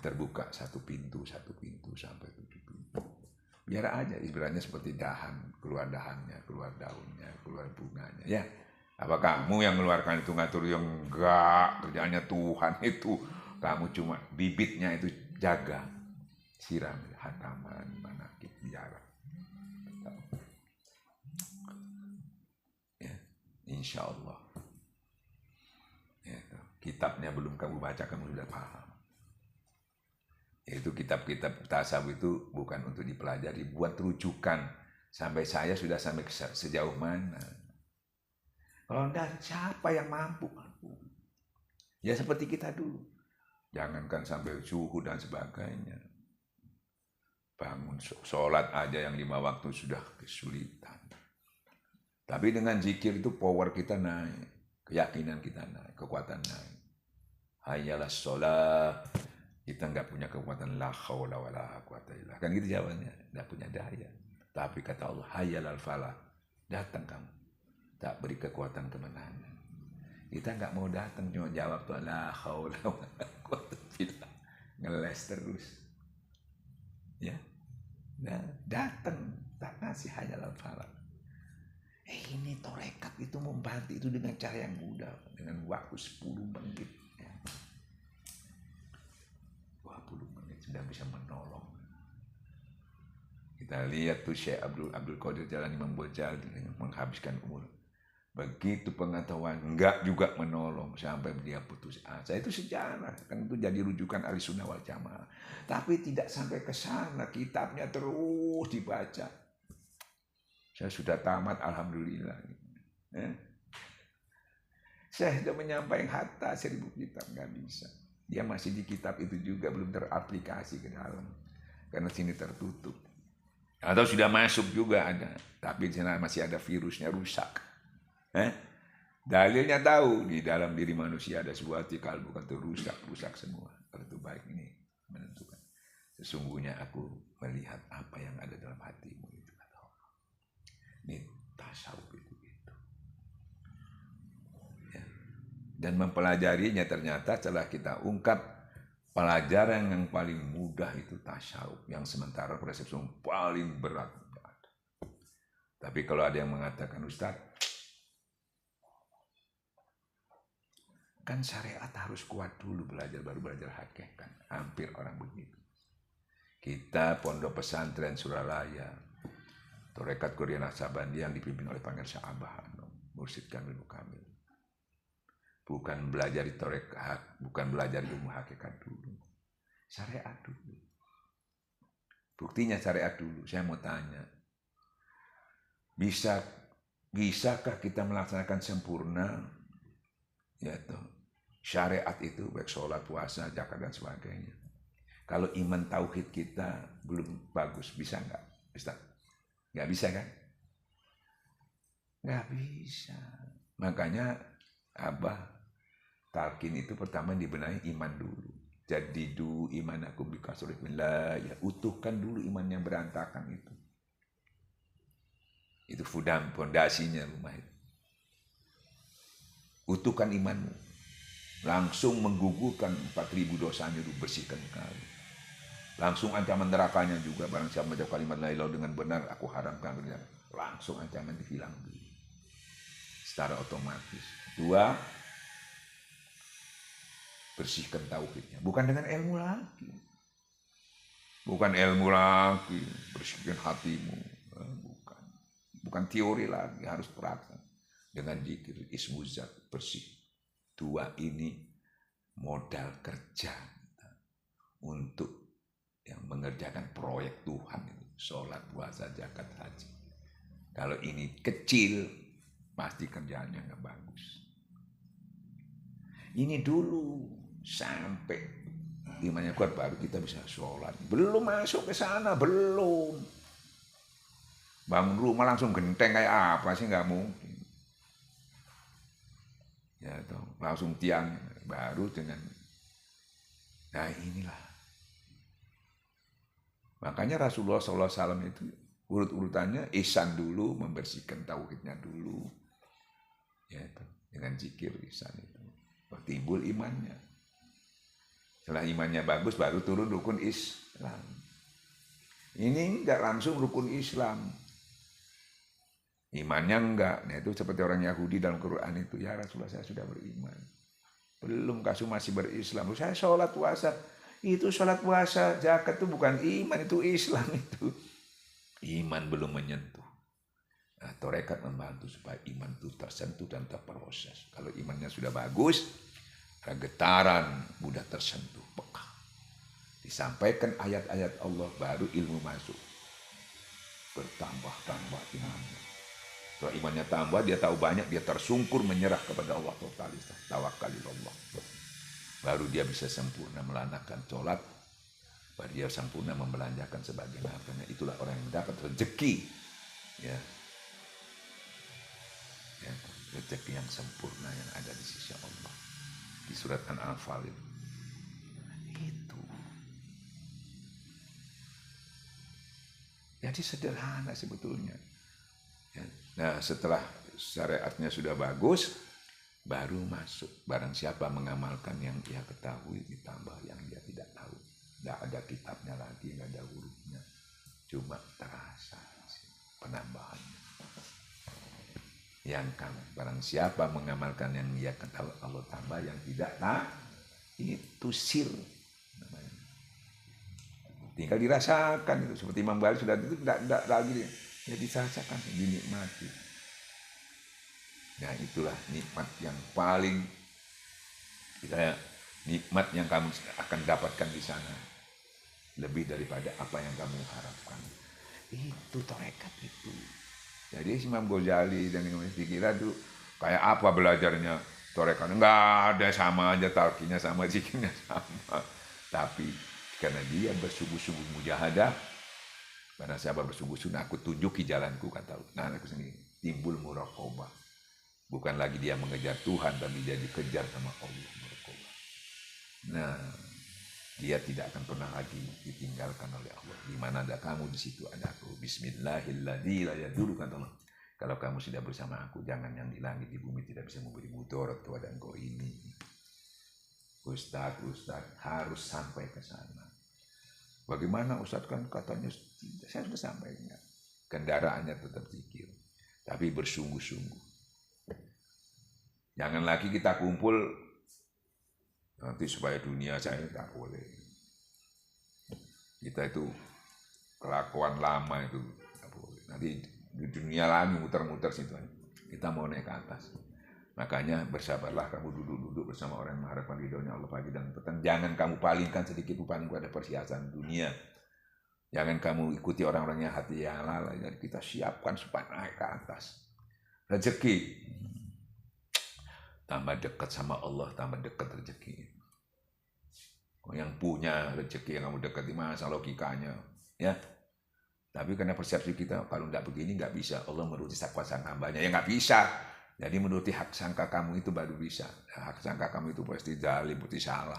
terbuka satu pintu sampai 7 pintu. Biar aja ibaratnya seperti dahan, keluar dahannya, keluar daunnya, keluar bunganya. Ya, apa kamu yang mengeluarkan itu ngatur? Yang enggak, kerjaannya Tuhan itu. Kamu cuma bibitnya itu jaga, siram, hataman, manakib, biara. Ya, insya Allah. Ya, kitabnya belum kamu baca, kamu sudah paham. Itu kitab-kitab tasawuf itu bukan untuk dipelajari, buat rujukan. Sampai saya sudah sampai sejauh mana. Kalau enggak, siapa yang mampu? Ya seperti kita dulu. Jangankan sampai suhu dan sebagainya. Bangun sholat aja yang 5 waktu sudah kesulitan. Tapi dengan zikir itu power kita naik. Keyakinan kita naik, kekuatan naik. Hayyalah sholat. Kita nggak punya kekuatan la haula wala quwata illa billah. Kan gitu jawabannya, nggak punya daya. Tapi kata Allah, hayyal falah, datang kamu. Tak beri kekuatan kemenangan. Kita nggak mau datang, cuma jawab tuh la haula wala quwata illa billah. Ngeles terus. Ya. Nah, datang, tak ngasih hayyal falah. Ini torekat itu membantu itu dengan cara yang mudah, dengan waktu 10 menit. 20 menit sudah bisa menolong. Kita lihat tuh Syekh Abdul Qadir Jalani membuat jalan dengan menghabiskan umur. Begitu pengetahuan enggak juga menolong sampai dia putus asa. Itu sejarah, kan itu jadi rujukan Ahlussunnah wal Jamaah. Tapi tidak sampai ke sana, kitabnya terus dibaca. Saya sudah tamat, alhamdulillah. Saya sudah menyampaikan hatta 1000 kitab, nggak bisa. Dia masih di kitab itu juga belum teraplikasi ke dalam. Karena sini tertutup. Atau sudah masuk juga ada. Tapi di sana masih ada virusnya rusak. Dalilnya tahu. Di dalam diri manusia ada sebuah tikal bukan itu rusak semua. Kalau itu baik ini menentukan. Sesungguhnya aku melihat apa yang ada dalam hatimu itu. Ini tasawuf itu. Dan mempelajarinya ternyata setelah kita ungkap pelajaran yang paling mudah itu tasawuf, yang sementara persepsi yang paling berat. Tapi kalau ada yang mengatakan, Ustaz, kan syariat harus kuat dulu belajar, baru belajar hakikat. Hampir orang begitu. Kita pondok pesantren Suralaya, Torekat Kuria Naksabandi yang dipimpin oleh Pangeran Syah Abah Hanum, Mursyid Kamil Mukamil. Bukan belajar di torekat, bukan belajar ilmu hakikat dulu. Syariat dulu. Buktinya syariat dulu. Saya mau tanya. Bisakah kita melaksanakan sempurna yaitu syariat itu, baik sholat, puasa, zakat dan sebagainya. Kalau iman tauhid kita belum bagus, bisa nggak? Ustaz? Nggak bisa kan? Nggak bisa. Makanya Abah talqin itu pertama dibenahi iman dulu. Jadi du imanakum bikasrihillah, ya utuhkan dulu iman yang berantakan itu. Itu fondasinya rumah itu. Utuhkan imanmu. Langsung menggugurkan 4000 dosanya itu, bersihkan kali. Langsung ancaman nerakanya juga. Barang siapa menjawab kalimat la ilaha illallah dengan benar, aku haramkan. Langsung ancaman dihilang dulu. Secara otomatis. 2, bersihkan tauhidnya. Bukan dengan ilmu lagi. Bukan ilmu lagi. Bersihkan hatimu. Bukan. Bukan teori lagi. Harus praktek. Dengan zikir, ismuzat, bersih. 2 ini modal kerja untuk yang mengerjakan proyek Tuhan itu. Sholat, puasa, zakat, haji. Kalau ini kecil, pasti kerjaannya nggak bagus. Ini dulu sampai imannya kuat baru kita bisa sholat. Belum masuk ke sana, belum. Bangun rumah langsung genteng kayak apa sih, nggak mungkin. Ya toh, langsung tiang baru dengan. Nah inilah. Makanya Rasulullah SAW itu urut-urutannya ihsan dulu, membersihkan tauhidnya dulu. Ya toh, dengan zikir ihsan itu. Timbul imannya. Setelah imannya bagus baru turun rukun Islam. Ini enggak langsung rukun Islam. Imannya enggak. Nah itu seperti orang Yahudi dalam Quran itu. Ya Rasulullah saya sudah beriman. Belum kasu masih berislam. Saya sholat puasa. Itu sholat puasa. Zakat itu bukan iman. Itu Islam itu. Iman belum menyentuh. Nah, tarekat membantu supaya iman itu tersentuh dan terproses. Kalau imannya sudah bagus, getaran mudah tersentuh, peka. Disampaikan ayat-ayat Allah, baru ilmu masuk. Bertambah-tambah imannya. Setelah imannya tambah, dia tahu banyak, dia tersungkur menyerah kepada Allah totalis. Tawakkalillah. Baru dia bisa sempurna melanakan sholat. Baru dia sempurna membelanjakan sebagian hartanya. Itulah orang yang mendapat rezeki. Ya. Ya, rezeki yang sempurna yang ada di sisi Allah. Di surat An-Anfal itu. Jadi sederhana sebetulnya. Ya. Nah setelah syariatnya sudah bagus, baru masuk. Barang siapa mengamalkan yang dia ketahui, ditambah yang dia tidak tahu. Tidak ada kitabnya lagi, tidak ada hurufnya. Cuma terasa penambahannya. Yang kamu, barang siapa mengamalkan yang dia ketahui, Allah tambah yang tidak tahu. Itu sir. Tinggal dirasakan itu. Seperti Imam Ghazali sudah itu tidak lagi. Ya dirasakan, dinikmati. Nah itulah nikmat yang paling nikmat yang kamu akan dapatkan di sana. Lebih daripada apa yang kamu harapkan. Itu tarekat itu. Jadi Imam Ghazali dan Imam dikira itu kayak apa belajarnya tarekat. Enggak ada, sama aja, talqinya sama, zikirnya sama. Tapi karena dia bersungguh-sungguh mujahadah, karena siapa bersungguh-sungguh, aku tunjuki jalanku, kata aku sendiri, timbul muraqabah. Bukan lagi dia mengejar Tuhan, tapi dia dikejar sama Allah. Muraqabah. Nah, dia tidak akan pernah lagi ditinggalkan oleh Allah. Di mana ada kamu, di situ ada aku. Bismillahilladzi la yadurru, kata Allah. Kalau kamu sudah bersama aku, jangan yang di langit, di bumi tidak bisa memberi mudarat kepada engkau ini. Ustaz harus sampai ke sana. Bagaimana Ustaz, kan katanya saya sudah sampai. Kendaraannya tetap zikir, tapi bersungguh-sungguh. Jangan lagi kita kumpul nanti supaya dunia saya, tak boleh. Kita itu kelakuan lama itu tak boleh. Nanti di dunia lagi muter-muter situ. Kita mau naik ke atas. Makanya bersabarlah kamu duduk-duduk bersama orang yang mengharapkan ridhonya Allah pagi dan petang. Jangan kamu palingkan sedikit pun pada perhiasan dunia. Jangan kamu ikuti orang-orang yang hati yang lalai. Jadi kita siapkan supaya naik ke atas. Rezeki. Tambah dekat sama Allah, tambah dekat rezeki. Yang punya rezeki yang kamu dekati, masa logikanya. Ya. Tapi karena persepsi kita, kalau tidak begini nggak bisa. Allah menuruti sangka hambanya. Ya nggak bisa. Jadi menuruti hak sangka kamu itu baru bisa. Hak sangka kamu itu pasti zalim, pasti salah.